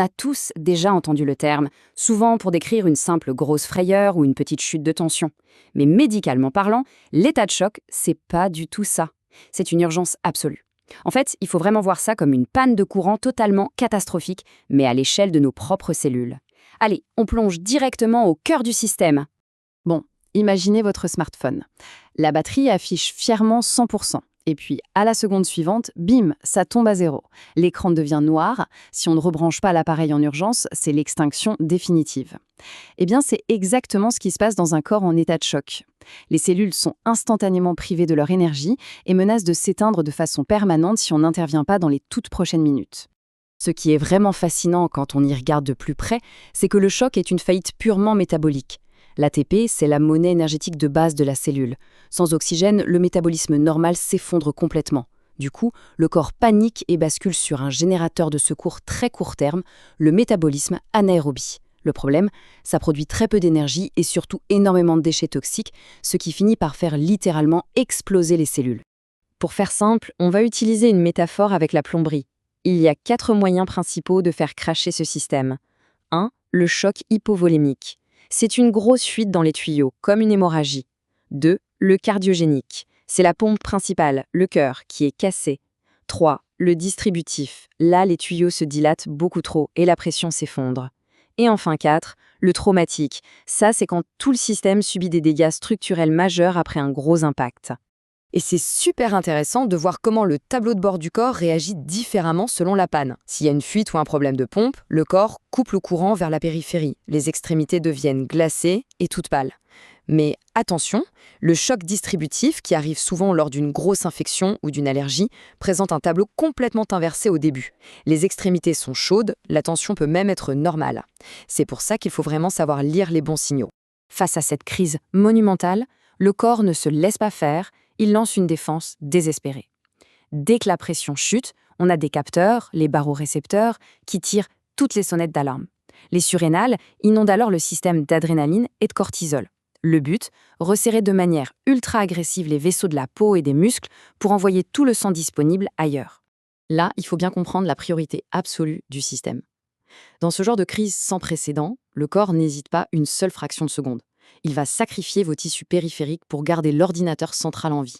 On a tous déjà entendu le terme, souvent pour décrire une simple grosse frayeur ou une petite chute de tension. Mais médicalement parlant, l'état de choc, c'est pas du tout ça. C'est une urgence absolue. En fait, il faut vraiment voir ça comme une panne de courant totalement catastrophique, mais à l'échelle de nos propres cellules. Allez, on plonge directement au cœur du système. Bon, imaginez votre smartphone. La batterie affiche fièrement 100%. Et puis, à la seconde suivante, bim, ça tombe à zéro. L'écran devient noir. Si on ne rebranche pas l'appareil en urgence, c'est l'extinction définitive. Eh bien, c'est exactement ce qui se passe dans un corps en état de choc. Les cellules sont instantanément privées de leur énergie et menacent de s'éteindre de façon permanente si on n'intervient pas dans les toutes prochaines minutes. Ce qui est vraiment fascinant quand on y regarde de plus près, c'est que le choc est une faillite purement métabolique. L'ATP, c'est la monnaie énergétique de base de la cellule. Sans oxygène, le métabolisme normal s'effondre complètement. Du coup, le corps panique et bascule sur un générateur de secours très court terme, le métabolisme anaérobie. Le problème, ça produit très peu d'énergie et surtout énormément de déchets toxiques, ce qui finit par faire littéralement exploser les cellules. Pour faire simple, on va utiliser une métaphore avec la plomberie. Il y a 4 moyens principaux de faire cracher ce système. 1. Le choc hypovolémique. C'est une grosse fuite dans les tuyaux, comme une hémorragie. 2. Le cardiogénique. C'est la pompe principale, le cœur, qui est cassé. 3. Le distributif. Là, les tuyaux se dilatent beaucoup trop et la pression s'effondre. Et enfin 4. Le traumatique. Ça, c'est quand tout le système subit des dégâts structurels majeurs après un gros impact. Et c'est super intéressant de voir comment le tableau de bord du corps réagit différemment selon la panne. S'il y a une fuite ou un problème de pompe, le corps coupe le courant vers la périphérie. Les extrémités deviennent glacées et toutes pâles. Mais attention, le choc distributif, qui arrive souvent lors d'une grosse infection ou d'une allergie, présente un tableau complètement inversé au début. Les extrémités sont chaudes, la tension peut même être normale. C'est pour ça qu'il faut vraiment savoir lire les bons signaux. Face à cette crise monumentale, le corps ne se laisse pas faire, il lance une défense désespérée. Dès que la pression chute, on a des capteurs, les barorécepteurs, qui tirent toutes les sonnettes d'alarme. Les surrénales inondent alors le système d'adrénaline et de cortisol. Le but, resserrer de manière ultra agressive les vaisseaux de la peau et des muscles pour envoyer tout le sang disponible ailleurs. Là, il faut bien comprendre la priorité absolue du système. Dans ce genre de crise sans précédent, le corps n'hésite pas une seule fraction de seconde. Il va sacrifier vos tissus périphériques pour garder l'ordinateur central en vie.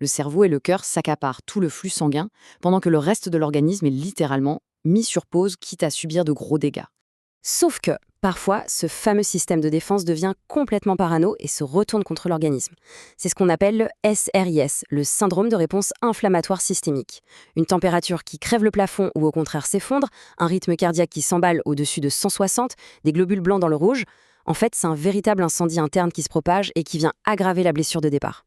Le cerveau et le cœur s'accaparent tout le flux sanguin, pendant que le reste de l'organisme est littéralement mis sur pause, quitte à subir de gros dégâts. Sauf que, parfois, ce fameux système de défense devient complètement parano et se retourne contre l'organisme. C'est ce qu'on appelle le SRIS, le syndrome de réponse inflammatoire systémique. Une température qui crève le plafond ou au contraire s'effondre, un rythme cardiaque qui s'emballe au-dessus de 160, des globules blancs dans le rouge. En fait, c'est un véritable incendie interne qui se propage et qui vient aggraver la blessure de départ.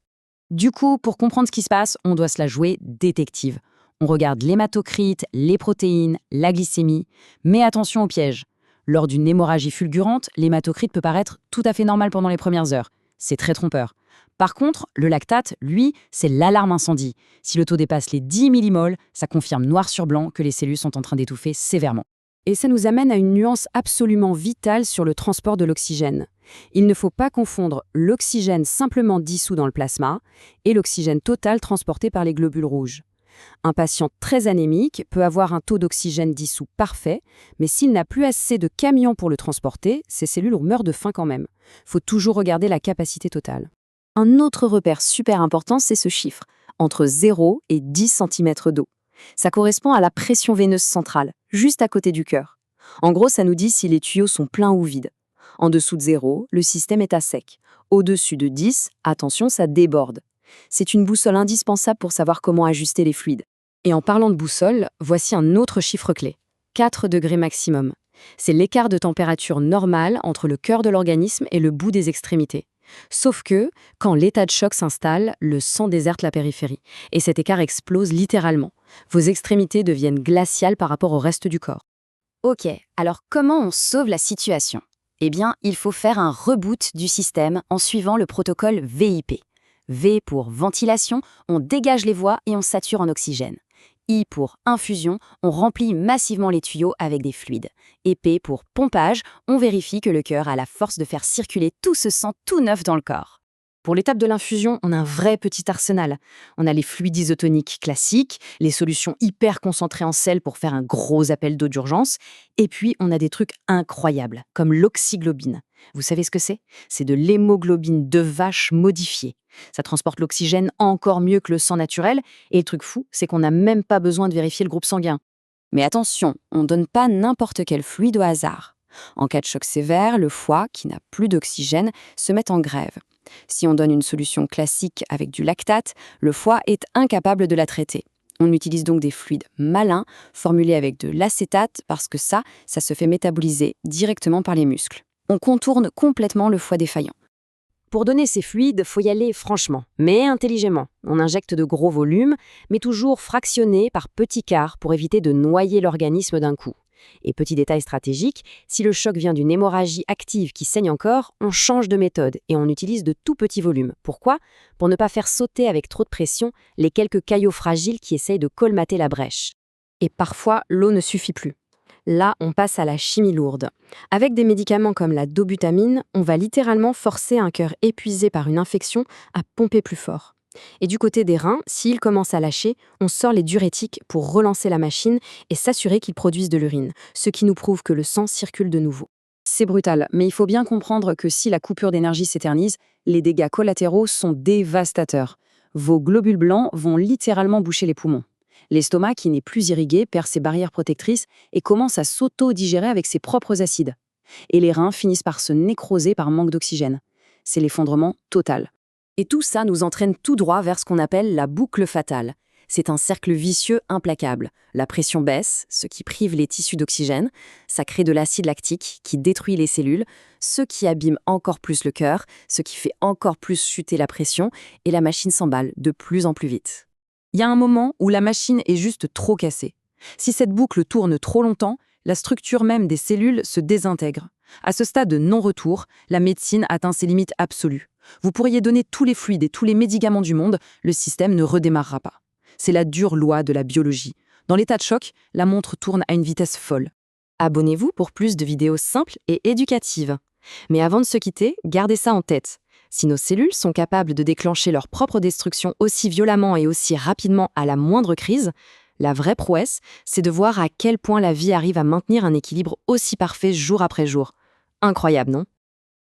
Du coup, pour comprendre ce qui se passe, on doit se la jouer détective. On regarde l'hématocrite, les protéines, la glycémie, mais attention au piège. Lors d'une hémorragie fulgurante, l'hématocrite peut paraître tout à fait normal pendant les premières heures. C'est très trompeur. Par contre, le lactate, lui, c'est l'alarme incendie. Si le taux dépasse les 10 millimoles, ça confirme noir sur blanc que les cellules sont en train d'étouffer sévèrement. Et ça nous amène à une nuance absolument vitale sur le transport de l'oxygène. Il ne faut pas confondre l'oxygène simplement dissous dans le plasma et l'oxygène total transporté par les globules rouges. Un patient très anémique peut avoir un taux d'oxygène dissous parfait, mais s'il n'a plus assez de camions pour le transporter, ses cellules meurent de faim quand même. Faut toujours regarder la capacité totale. Un autre repère super important, c'est ce chiffre, entre 0 et 10 cm d'eau. Ça correspond à la pression veineuse centrale, juste à côté du cœur. En gros, ça nous dit si les tuyaux sont pleins ou vides. En dessous de 0, le système est à sec. Au-dessus de 10, attention, ça déborde. C'est une boussole indispensable pour savoir comment ajuster les fluides. Et en parlant de boussole, voici un autre chiffre clé. 4 degrés maximum. C'est l'écart de température normale entre le cœur de l'organisme et le bout des extrémités. Sauf que, quand l'état de choc s'installe, le sang déserte la périphérie. Et cet écart explose littéralement. Vos extrémités deviennent glaciales par rapport au reste du corps. Ok, alors comment on sauve la situation ? Eh bien, il faut faire un reboot du système en suivant le protocole VIP. V pour ventilation, on dégage les voies et on sature en oxygène. I pour infusion, on remplit massivement les tuyaux avec des fluides. Et P pour pompage, on vérifie que le cœur a la force de faire circuler tout ce sang tout neuf dans le corps. Pour l'étape de l'infusion, on a un vrai petit arsenal. On a les fluides isotoniques classiques, les solutions hyper concentrées en sel pour faire un gros appel d'eau d'urgence, et puis on a des trucs incroyables, comme l'oxyglobine. Vous savez ce que c'est? C'est de l'hémoglobine de vache modifiée. Ça transporte l'oxygène encore mieux que le sang naturel, et le truc fou, c'est qu'on n'a même pas besoin de vérifier le groupe sanguin. Mais attention, on ne donne pas n'importe quel fluide au hasard. En cas de choc sévère, le foie, qui n'a plus d'oxygène, se met en grève. Si on donne une solution classique avec du lactate, le foie est incapable de la traiter. On utilise donc des fluides malins, formulés avec de l'acétate, parce que ça se fait métaboliser directement par les muscles. On contourne complètement le foie défaillant. Pour donner ces fluides, faut y aller franchement, mais intelligemment. On injecte de gros volumes, mais toujours fractionnés par petits quarts pour éviter de noyer l'organisme d'un coup. Et petit détail stratégique, si le choc vient d'une hémorragie active qui saigne encore, on change de méthode et on utilise de tout petits volumes. Pourquoi? Pour ne pas faire sauter avec trop de pression les quelques caillots fragiles qui essayent de colmater la brèche. Et parfois, l'eau ne suffit plus. Là, on passe à la chimie lourde. Avec des médicaments comme la dobutamine, on va littéralement forcer un cœur épuisé par une infection à pomper plus fort. Et du côté des reins, s'ils commencent à lâcher, on sort les diurétiques pour relancer la machine et s'assurer qu'ils produisent de l'urine, ce qui nous prouve que le sang circule de nouveau. C'est brutal, mais il faut bien comprendre que si la coupure d'énergie s'éternise, les dégâts collatéraux sont dévastateurs. Vos globules blancs vont littéralement boucher les poumons. L'estomac, qui n'est plus irrigué, perd ses barrières protectrices et commence à s'auto-digérer avec ses propres acides. Et les reins finissent par se nécroser par manque d'oxygène. C'est l'effondrement total. Et tout ça nous entraîne tout droit vers ce qu'on appelle la boucle fatale. C'est un cercle vicieux implacable. La pression baisse, ce qui prive les tissus d'oxygène. Ça crée de l'acide lactique qui détruit les cellules, ce qui abîme encore plus le cœur, ce qui fait encore plus chuter la pression, et la machine s'emballe de plus en plus vite. Il y a un moment où la machine est juste trop cassée. Si cette boucle tourne trop longtemps, la structure même des cellules se désintègre. À ce stade de non-retour, la médecine atteint ses limites absolues. Vous pourriez donner tous les fluides et tous les médicaments du monde, le système ne redémarrera pas. C'est la dure loi de la biologie. Dans l'état de choc, la montre tourne à une vitesse folle. Abonnez-vous pour plus de vidéos simples et éducatives. Mais avant de se quitter, gardez ça en tête. Si nos cellules sont capables de déclencher leur propre destruction aussi violemment et aussi rapidement à la moindre crise, la vraie prouesse, c'est de voir à quel point la vie arrive à maintenir un équilibre aussi parfait jour après jour. Incroyable, non ?